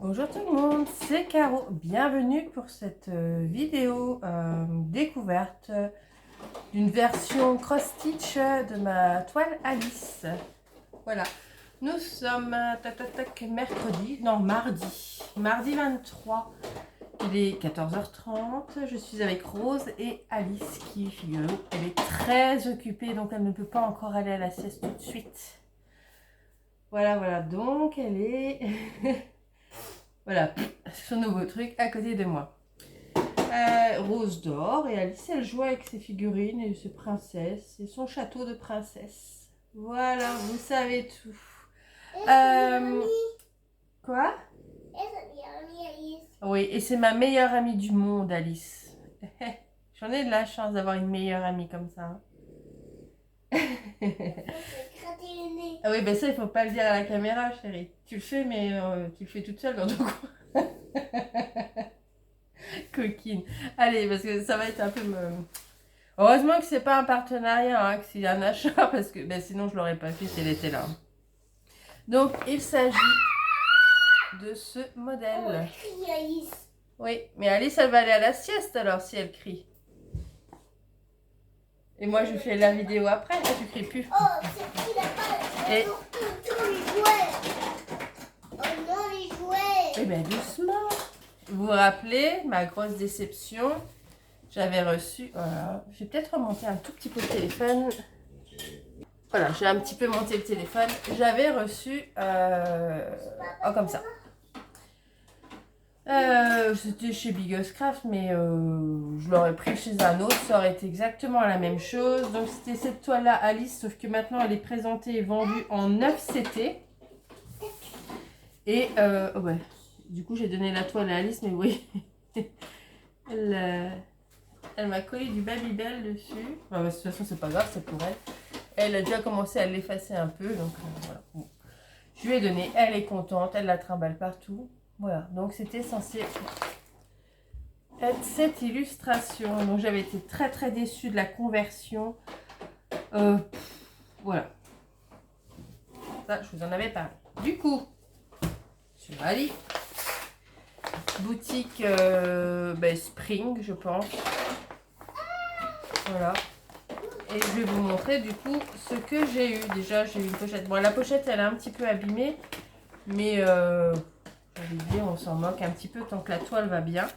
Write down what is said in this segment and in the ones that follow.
Bonjour tout le monde, c'est Caro. Bienvenue pour cette vidéo découverte d'une version cross-stitch de ma toile Alice. Voilà, nous sommes mardi 23. Il est 14h30. Je suis avec Rose et Alice qui, figurez-vous, elle est très occupée donc elle ne peut pas encore aller à la sieste tout de suite. Voilà, donc elle est... Voilà, son nouveau truc à côté de moi. Rose dort et Alice, elle joue avec ses figurines et ses princesses et son château de princesse. Voilà, vous savez tout. Quoi? Oui, et c'est ma meilleure amie du monde, Alice. J'en ai de la chance d'avoir une meilleure amie comme ça. Ah oui, ben ça, il faut pas le dire à la caméra, chérie. Tu le fais, mais tu le fais toute seule dans ton coin. Coquine. Allez, parce que ça va être un peu... Heureusement que c'est pas un partenariat, hein, que c'est un achat, parce que ben, sinon je l'aurais pas fait si elle était là. Donc, il s'agit de ce modèle. Oui, mais Alice, elle va aller à la sieste alors si elle crie. Et moi, je fais la vidéo après. Ah, tu cries plus. Oh, c'est qu'il a pas... Et... les jouets. Oh non, les jouets. Eh bien, doucement. Vous vous rappelez, ma grosse déception, j'avais reçu... Voilà, je vais peut-être remonter un tout petit peu le téléphone. Voilà, j'ai un petit peu monté le téléphone. J'avais reçu... oh, comme ça. C'était chez Biggest Craft, mais je l'aurais pris chez un autre, ça aurait été exactement la même chose. Donc c'était cette toile-là, Alice, sauf que maintenant elle est présentée et vendue en 9 CT. Et oh ouais, du coup j'ai donné la toile à Alice, mais oui, elle m'a collé du Babybel dessus. Bah, de toute façon c'est pas grave, c'est pour elle. Elle a déjà commencé à l'effacer un peu, donc voilà. Bon. Je lui ai donné, elle est contente, elle la trimballe partout. Voilà, donc c'était censé être cette illustration. Donc j'avais été très déçue de la conversion. Voilà. Ça, je vous en avais parlé. Du coup, sur Ali, boutique Spring, je pense. Voilà. Et je vais vous montrer du coup ce que j'ai eu. Déjà, j'ai eu une pochette. Bon, la pochette, elle est un petit peu abîmée. Mais j'avais dit, on s'en moque un petit peu tant que la toile va bien.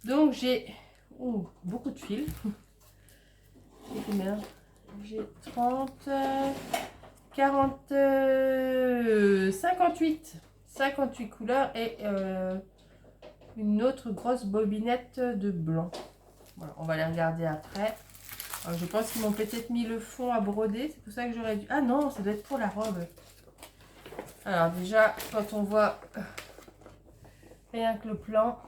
Donc j'ai beaucoup de fils. J'ai combien? J'ai 30, 40, 58 couleurs et une autre grosse bobinette de blanc. Voilà, on va les regarder après. Alors, je pense qu'ils m'ont peut-être mis le fond à broder. C'est pour ça que j'aurais dû... Ah non, ça doit être pour la robe. Alors déjà, quand on voit rien que le plan...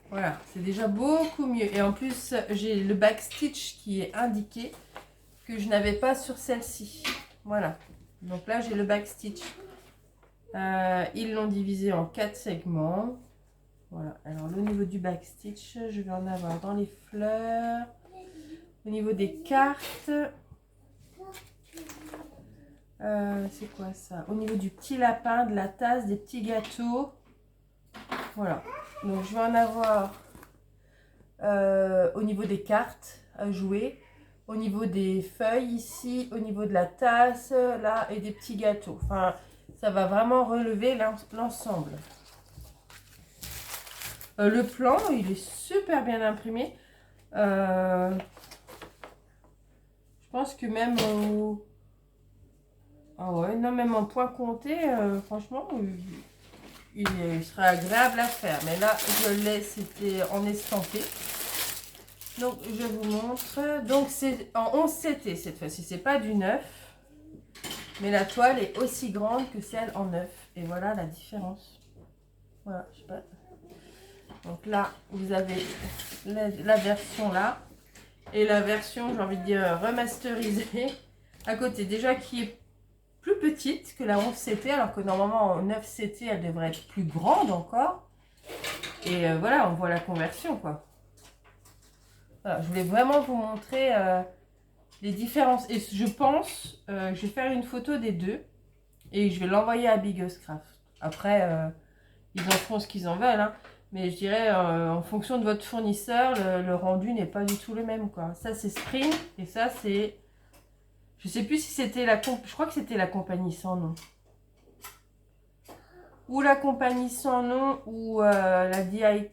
Voilà, c'est déjà beaucoup mieux. Et en plus, j'ai le backstitch qui est indiqué que je n'avais pas sur celle-ci. Voilà. Donc là, j'ai le backstitch. Ils l'ont divisé en 4 segments. Voilà. Alors, au niveau du backstitch, je vais en avoir dans les fleurs. Au niveau des cartes. C'est quoi ça? Au niveau du petit lapin, de la tasse, des petits gâteaux. Voilà. Donc je vais en avoir au niveau des cartes à jouer, au niveau des feuilles ici, au niveau de la tasse là et des petits gâteaux. Enfin, ça va vraiment relever l'ensemble. Le plan, il est super bien imprimé. Je pense que même au... Ah ouais, non, même en point compté, franchement... Il serait agréable à faire, mais là je l'ai, c'était en estampé. Donc je vous montre. Donc c'est en 11 CT cette fois-ci, c'est pas du 9, mais la toile est aussi grande que celle en 9. Et voilà la différence. Voilà, je sais pas. Donc là vous avez la version là et la version, j'ai envie de dire, remasterisée à côté, déjà qui est plus petite que la 11 CT, alors que normalement en 9 CT elle devrait être plus grande encore. Et voilà, on voit la conversion quoi. Voilà, je voulais vraiment vous montrer les différences. Et je pense que je vais faire une photo des deux Et je vais l'envoyer à Biggest Craft. Après, ils en feront ce qu'ils en veulent. Hein. Mais je dirais, en fonction de votre fournisseur, le rendu n'est pas du tout le même. Quoi. Ça, c'est Spring. Et ça, c'est... Je sais plus si c'était la... Je crois que c'était la compagnie sans nom. Ou la compagnie sans nom, ou la DIY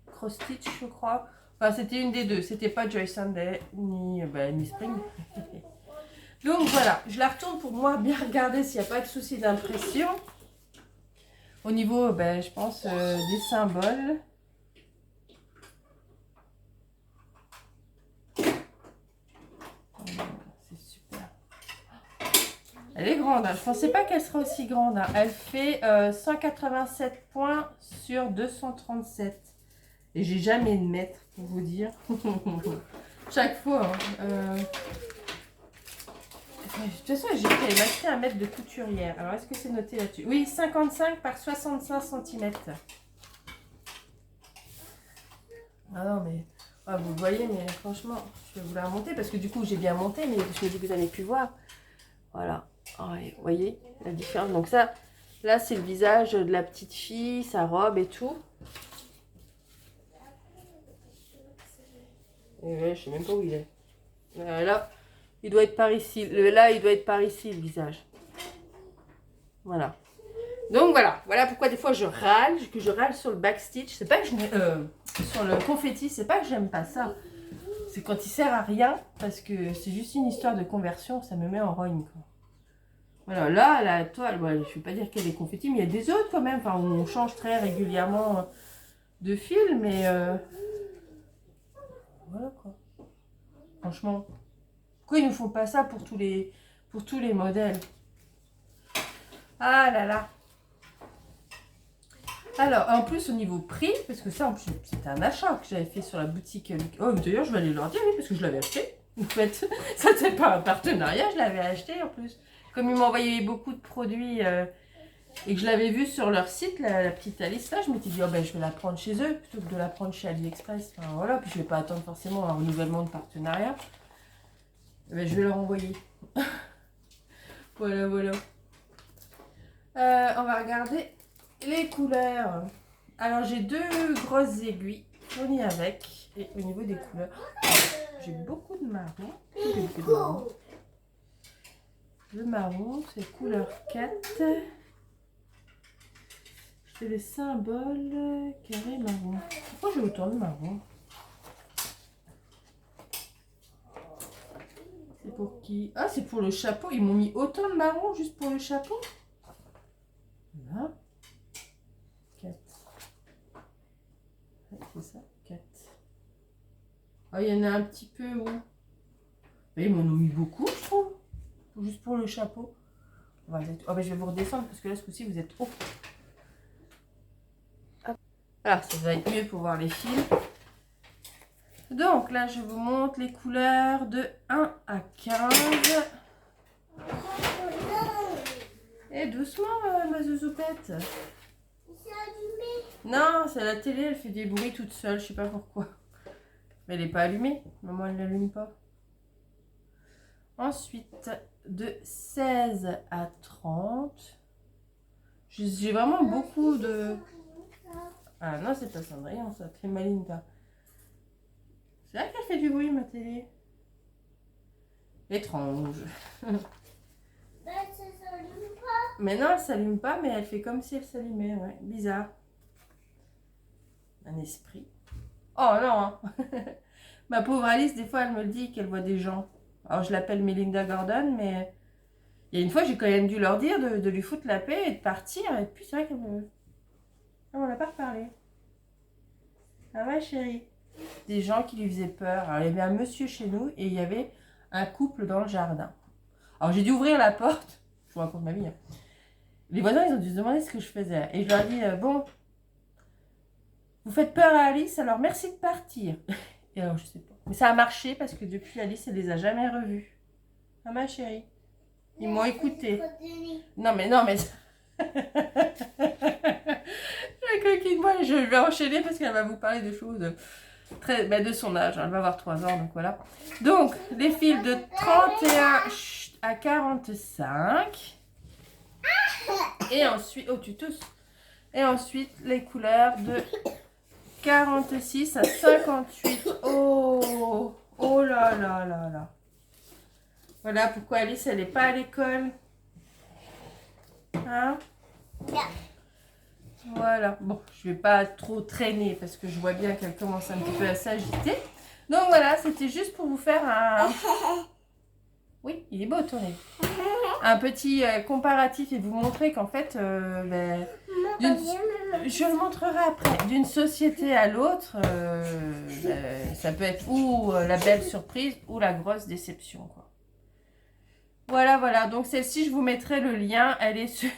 Cross Stitch, je crois. Enfin, c'était une des deux. C'était pas Joy Sunday, ni Spring. Donc voilà, je la retourne pour moi bien regarder s'il n'y a pas de souci d'impression. Au niveau, je pense, des symboles. C'est super. Elle est grande, hein. Je ne pensais pas qu'elle serait aussi grande. Hein. Elle fait 187 points sur 237. Et j'ai jamais de mètre, pour vous dire. Chaque fois. Hein. De toute façon, j'ai acheté un mètre de couturière. Alors, est-ce que c'est noté là-dessus? Oui, 55 par 65 cm. Ah non, mais... Ah, vous voyez, mais franchement, je vais vous la remonter parce que du coup, j'ai bien monté, mais je me dis que vous avez pu voir. Voilà. Ah, vous voyez la différence. Donc ça, là, c'est le visage de la petite fille, sa robe et tout. Et ouais, je sais même pas où il est. Là... Il doit être par ici. Là, il doit être par ici, le visage. Voilà. Donc, voilà. Voilà pourquoi des fois, je râle sur le backstitch. C'est pas que je sur le confetti, c'est pas que j'aime pas ça. C'est quand il sert à rien, parce que c'est juste une histoire de conversion, ça me met en rogne, quoi. Voilà, là, la toile, je vais pas dire qu'elle est confetti, mais il y a des autres quand même. Enfin, on change très régulièrement de fil, mais... Voilà, quoi. Franchement... Pourquoi ils ne font pas ça pour tous les modèles? Ah là là. Alors, en plus, au niveau prix, parce que ça, en plus, c'était un achat que j'avais fait sur la boutique. Oh, d'ailleurs, je vais aller leur dire, oui, parce que je l'avais acheté. En fait, ça, c'est pas un partenariat, je l'avais acheté en plus. Comme ils m'envoyaient beaucoup de produits et que je l'avais vu sur leur site, la petite Alice, là, je m'étais dit, oh, je vais la prendre chez eux plutôt que de la prendre chez AliExpress. Enfin, voilà, puis je vais pas attendre forcément un renouvellement de partenariat. Je vais leur envoyer. Voilà, voilà. On va regarder les couleurs. Alors, j'ai deux grosses aiguilles fournies avec. Et au niveau des couleurs, j'ai beaucoup de marron. Le marron, c'est couleur 4. C'est les symboles carré marron. Pourquoi j'ai autant de marron? C'est pour qui? Ah, c'est pour le chapeau. Ils m'ont mis autant de marron juste pour le chapeau. Là. 4. Ouais, c'est ça, 4. Ah, il y en a un petit peu où? Ils m'en ont mis beaucoup, je trouve. Juste pour le chapeau. Oh, je vais vous redescendre parce que là, ce coup-ci, vous êtes haut. Alors, ça va être mieux pour voir les fils. Donc là, je vous montre les couleurs de 1 à 15. Et doucement, ma zouzoupette. Non, c'est la télé, elle fait des bruits toute seule, je sais pas pourquoi. Mais elle n'est pas allumée. Maman, elle ne l'allume pas. Ensuite, de 16 à 30. J'ai vraiment beaucoup de... Ah non, c'est pas Cendrillon, ça. Très Malinda. C'est vrai qu'elle fait du bruit, ma télé. Étrange. Mais non, elle s'allume pas, mais elle fait comme si elle s'allumait. Ouais, bizarre. Un esprit. Oh non, hein. Ma pauvre Alice, des fois, elle me dit qu'elle voit des gens. Alors, je l'appelle Melinda Gordon, mais il y a une fois, j'ai quand même dû leur dire de lui foutre la paix et de partir. Et puis, c'est vrai qu'elle me... Ah, on n'a pas reparlé. Ah ouais, chérie. Des gens qui lui faisaient peur. Alors, il y avait un monsieur chez nous et il y avait un couple dans le jardin. Alors, j'ai dû ouvrir la porte. Je vous raconte ma vie. Hein. Les voisins, ils ont dû se demander ce que je faisais. Et je leur ai dit, bon, vous faites peur à Alice, alors merci de partir. Et alors, je sais pas. Mais ça a marché parce que depuis, Alice, elle les a jamais revus. Ah, ma chérie. Ils m'ont écouté. Non, mais... La coquine, moi, je vais enchaîner parce qu'elle va vous parler de choses de son âge. Elle va avoir 3 ans, donc voilà. Donc, les fils de 31... Chut, à 45. Et ensuite, oh tu tousses. Et ensuite les couleurs de 46 à 58. Oh, oh là là là là. Voilà pourquoi Alice elle n'est pas à l'école. Hein? Voilà. Bon, je vais pas trop traîner parce que je vois bien qu'elle commence un petit peu à s'agiter. Donc voilà, c'était juste pour vous faire un... Oui, il est beau ton nez. Un petit comparatif et vous montrer qu'en fait, je le montrerai après. D'une société à l'autre, ça peut être ou la belle surprise ou la grosse déception, quoi. Voilà, voilà. Donc celle-ci, je vous mettrai le lien. Elle est sur...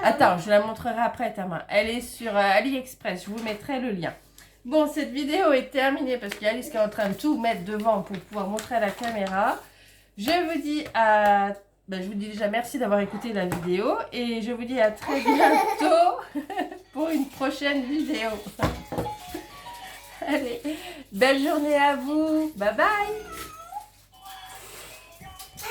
Attends, je la montrerai après ta main. Elle est sur AliExpress. Je vous mettrai le lien. Bon, cette vidéo est terminée parce qu'Alice est en train de tout mettre devant pour pouvoir montrer à la caméra. Je vous dis je vous dis déjà merci d'avoir écouté la vidéo et je vous dis à très bientôt pour une prochaine vidéo. Allez, belle journée à vous. Bye bye.